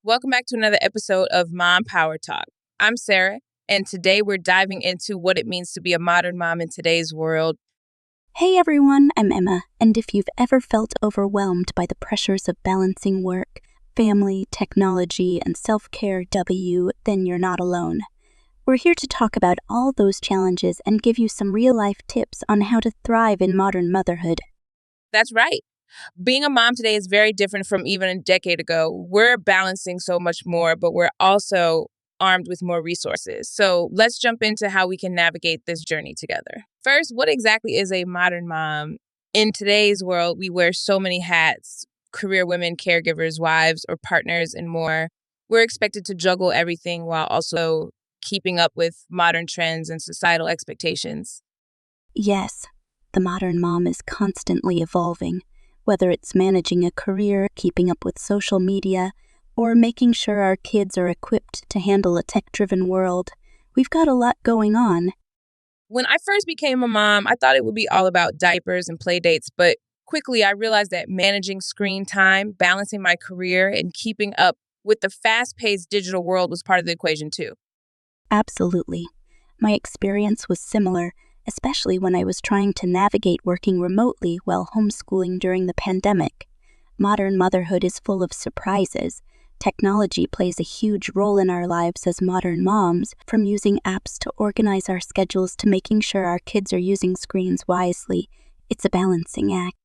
Welcome back to another episode of Mom Power Talk. I'm Sarah, and today we're diving into what it means to be a modern mom in today's world. Hey everyone, I'm Emma, and if you've ever felt overwhelmed by the pressures of balancing work, family, technology, and self-care, then you're not alone. We're here to talk about all those challenges and give you some real-life tips on how to thrive in modern motherhood. That's right. Being a mom today is very different from even a decade ago. We're balancing so much more, but we're also armed with more resources. So let's jump into how we can navigate this journey together. First, what exactly is a modern mom? In today's world, we wear so many hats: career women, caregivers, wives, or partners, and more. We're expected to juggle everything while also keeping up with modern trends and societal expectations. Yes, the modern mom is constantly evolving, whether it's managing a career, keeping up with social media, or making sure our kids are equipped to handle a tech-driven world. We've got a lot going on. When I first became a mom, I thought it would be all about diapers and play dates, but quickly I realized that managing screen time, balancing my career, and keeping up with the fast-paced digital world was part of the equation too. Absolutely. My experience was similar, especially when I was trying to navigate working remotely while homeschooling during the pandemic. Modern motherhood is full of surprises. Technology plays a huge role in our lives as modern moms, from using apps to organize our schedules to making sure our kids are using screens wisely. It's a balancing act.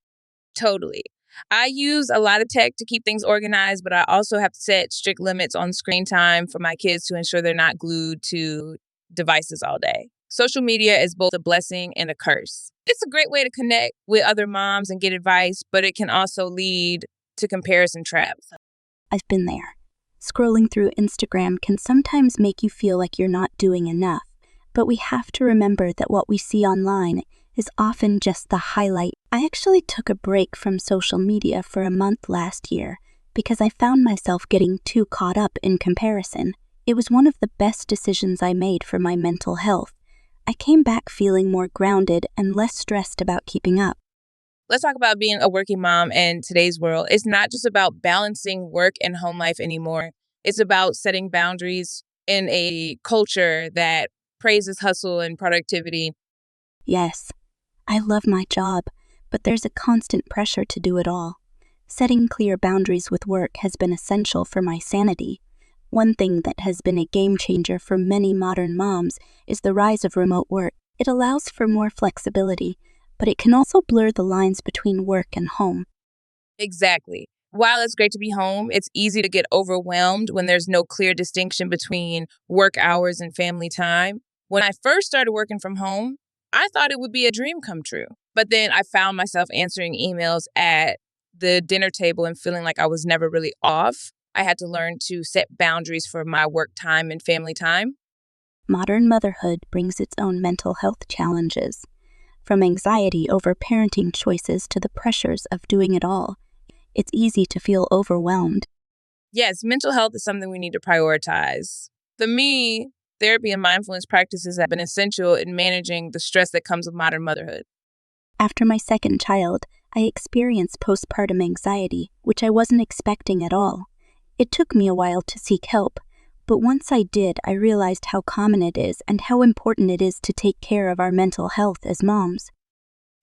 Totally. I use a lot of tech to keep things organized, but I also have to set strict limits on screen time for my kids to ensure they're not glued to devices all day. Social media is both a blessing and a curse. It's a great way to connect with other moms and get advice, but it can also lead to comparison traps. I've been there. Scrolling through Instagram can sometimes make you feel like you're not doing enough, but we have to remember that what we see online is often just the highlight. I actually took a break from social media for a month last year because I found myself getting too caught up in comparison. It was one of the best decisions I made for my mental health. I came back feeling more grounded and less stressed about keeping up. Let's talk about being a working mom in today's world. It's not just about balancing work and home life anymore. It's about setting boundaries in a culture that praises hustle and productivity. Yes, I love my job, but there's a constant pressure to do it all. Setting clear boundaries with work has been essential for my sanity. One thing that has been a game changer for many modern moms is the rise of remote work. It allows for more flexibility, but it can also blur the lines between work and home. Exactly. While it's great to be home, it's easy to get overwhelmed when there's no clear distinction between work hours and family time. When I first started working from home, I thought it would be a dream come true. But then I found myself answering emails at the dinner table and feeling like I was never really off. I had to learn to set boundaries for my work time and family time. Modern motherhood brings its own mental health challenges, from anxiety over parenting choices to the pressures of doing it all. It's easy to feel overwhelmed. Yes, mental health is something we need to prioritize. For me, therapy and mindfulness practices have been essential in managing the stress that comes with modern motherhood. After my second child, I experienced postpartum anxiety, which I wasn't expecting at all. It took me a while to seek help, but once I did, I realized how common it is and how important it is to take care of our mental health as moms.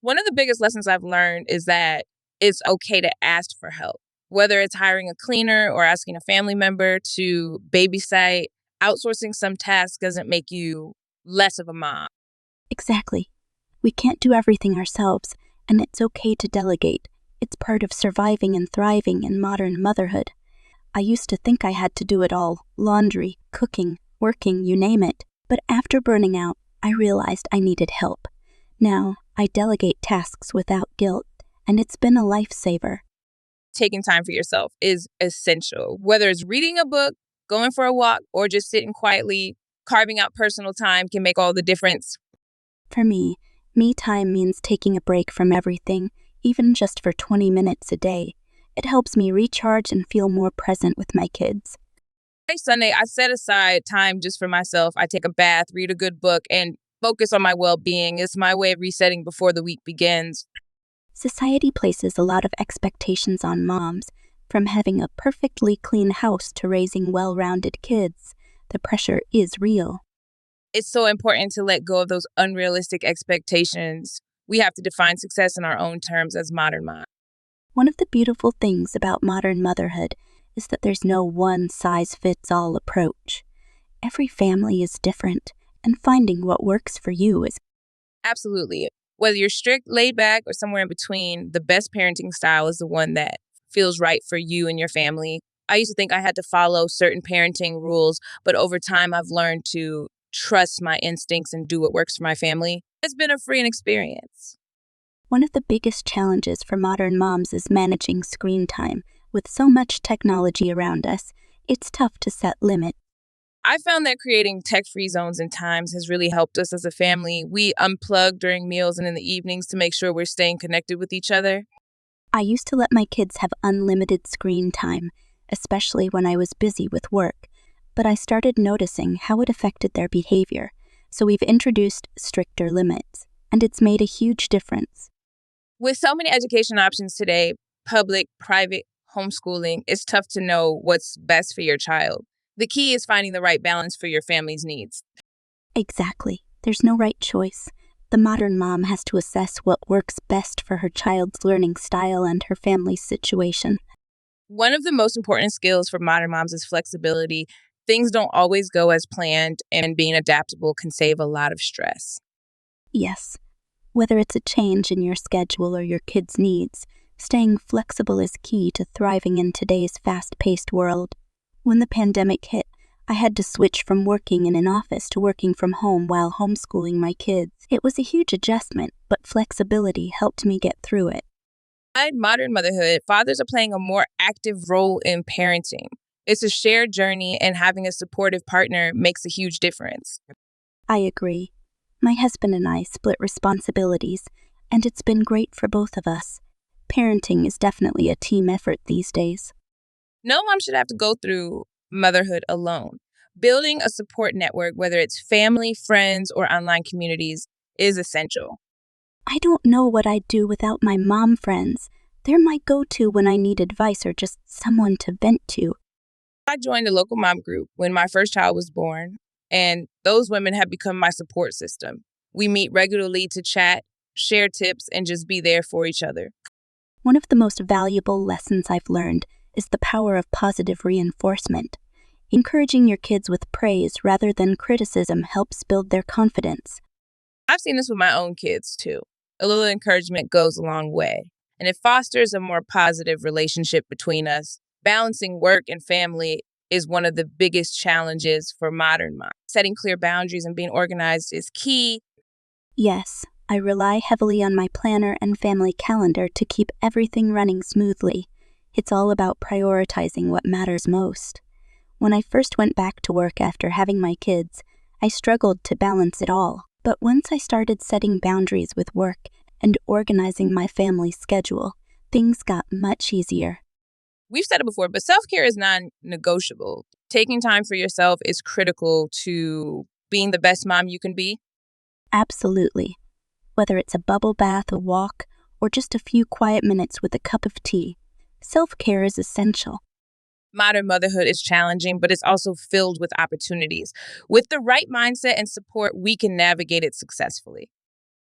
One of the biggest lessons I've learned is that it's okay to ask for help, whether it's hiring a cleaner or asking a family member to babysit. Outsourcing some tasks doesn't make you less of a mom. Exactly. We can't do everything ourselves, and it's okay to delegate. It's part of surviving and thriving in modern motherhood. I used to think I had to do it all: laundry, cooking, working, you name it. But after burning out, I realized I needed help. Now, I delegate tasks without guilt, and it's been a lifesaver. Taking time for yourself is essential, whether it's reading a book, going for a walk, or just sitting quietly. Carving out personal time can make all the difference. For me time means taking a break from everything, even just for 20 minutes a day. It helps me recharge and feel more present with my kids. Every Sunday, I set aside time just for myself. I take a bath, read a good book, and focus on my well being. It's my way of resetting before the week begins. Society places a lot of expectations on moms, From having a perfectly clean house to raising well-rounded kids, the pressure is real. It's so important to let go of those unrealistic expectations. We have to define success in our own terms as modern moms. One of the beautiful things about modern motherhood is that there's no one-size-fits-all approach. Every family is different, and finding what works for you is. Absolutely. Whether you're strict, laid back, or somewhere in between, the best parenting style is the one that feels right for you and your family. I used to think I had to follow certain parenting rules, but over time I've learned to trust my instincts and do what works for my family. It's been a freeing experience. One of the biggest challenges for modern moms is managing screen time. With so much technology around us, it's tough to set limits. I found that creating tech-free zones and times has really helped us as a family. We unplug during meals and in the evenings to make sure we're staying connected with each other. I used to let my kids have unlimited screen time, especially when I was busy with work, but I started noticing how it affected their behavior, so we've introduced stricter limits, and it's made a huge difference. With so many education options today, public, private, homeschooling, it's tough to know what's best for your child. The key is finding the right balance for your family's needs. Exactly. There's no right choice. The modern mom has to assess what works best for her child's learning style and her family's situation. One of the most important skills for modern moms is flexibility. Things don't always go as planned, and being adaptable can save a lot of stress. Yes, whether it's a change in your schedule or your kids' needs, staying flexible is key to thriving in today's fast-paced world. When the pandemic hit, I had to switch from working in an office to working from home while homeschooling my kids. It was a huge adjustment, but flexibility helped me get through it. In modern motherhood, fathers are playing a more active role in parenting. It's a shared journey, and having a supportive partner makes a huge difference. I agree. My husband and I split responsibilities, and it's been great for both of us. Parenting is definitely a team effort these days. No mom should have to go through motherhood alone. Building a support network, whether it's family, friends, or online communities, is essential. I don't know what I'd do without my mom friends. They're my go-to when I need advice or just someone to vent to. I joined a local mom group when my first child was born, and those women have become my support system. We meet regularly to chat, share tips, and just be there for each other. One of the most valuable lessons I've learned is the power of positive reinforcement. Encouraging your kids with praise rather than criticism helps build their confidence. I've seen this with my own kids too. A little encouragement goes a long way, and it fosters a more positive relationship between us. Balancing work and family is one of the biggest challenges for modern moms. Setting clear boundaries and being organized is key. Yes, I rely heavily on my planner and family calendar to keep everything running smoothly. It's all about prioritizing what matters most. When I first went back to work after having my kids, I struggled to balance it all. But once I started setting boundaries with work and organizing my family's schedule, things got much easier. We've said it before, but self-care is non-negotiable. Taking time for yourself is critical to being the best mom you can be. Absolutely. Whether it's a bubble bath, a walk, or just a few quiet minutes with a cup of tea, self-care is essential. Modern motherhood is challenging, but it's also filled with opportunities. With the right mindset and support, we can navigate it successfully.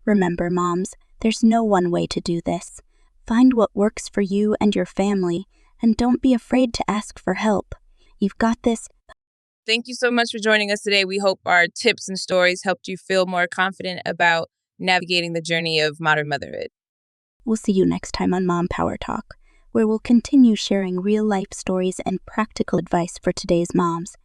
Remember, moms, there's no one way to do this. Find what works for you and your family, and don't be afraid to ask for help. You've got this. Thank you so much for joining us today. We hope our tips and stories helped you feel more confident about navigating the journey of modern motherhood. We'll see you next time on Mom Power Talk, where we'll continue sharing real-life stories and practical advice for today's moms.